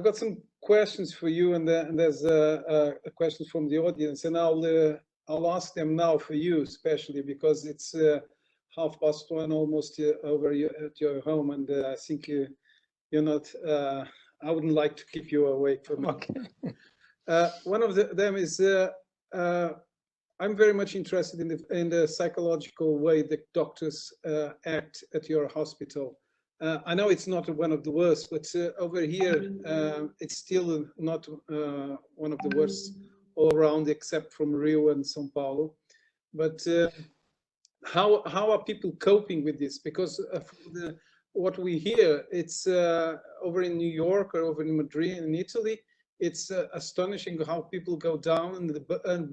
got some questions for you, and there's a question from the audience, and I'll ask them now for you, especially because it's 1:30 almost over at your home, and I think you're not. I wouldn't like to keep you awake for me. Okay. One of them is I'm very much interested in the psychological way that doctors act at your hospital. I know it's not one of the worst, but over here it's still not one of the worst all around, except from Rio and São Paulo. But how are people coping with this? Because what we hear, it's over in New York or over in Madrid in Italy, it's astonishing how people go down, and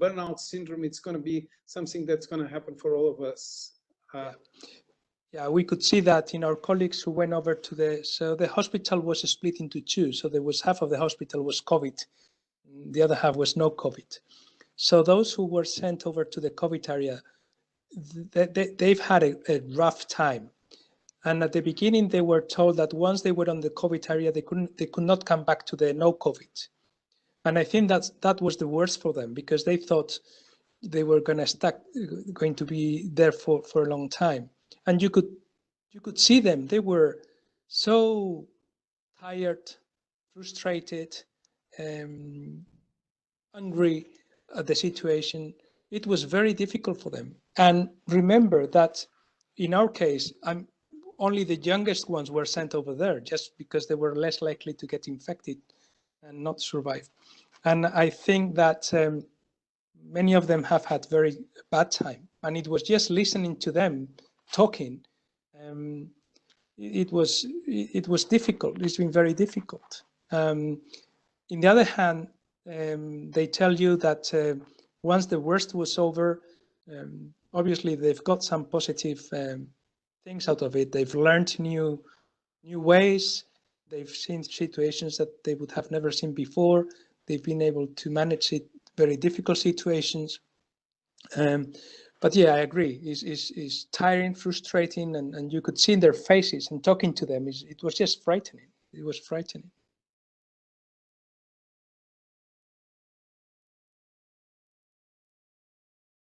burnout syndrome, it's going to be something that's going to happen for all of us. Yeah, we could see that in our colleagues who went over to the hospital was split into two. So there was half of the hospital was COVID, the other half was no COVID. So those who were sent over to the COVID area, they've had a rough time. And at the beginning, they were told that once they were on the COVID area, they could not come back to the no COVID. And I think that was the worst for them, because they thought they were going to be there for a long time. And you could see them. They were so tired, frustrated, angry at the situation. It was very difficult for them. And remember that in our case, only the youngest ones were sent over there, just because they were less likely to get infected and not survive. And I think that many of them have had very bad time. And it was just listening to them talking. It was difficult. It's been very difficult. In the other hand, they tell you that once the worst was over, obviously they've got some positive things out of it. They've learned new ways. They've seen situations that they would have never seen before. They've been able to manage very difficult situations. But yeah, I agree. It's tiring, frustrating, and you could see in their faces and talking to them. It was just frightening. It was frightening.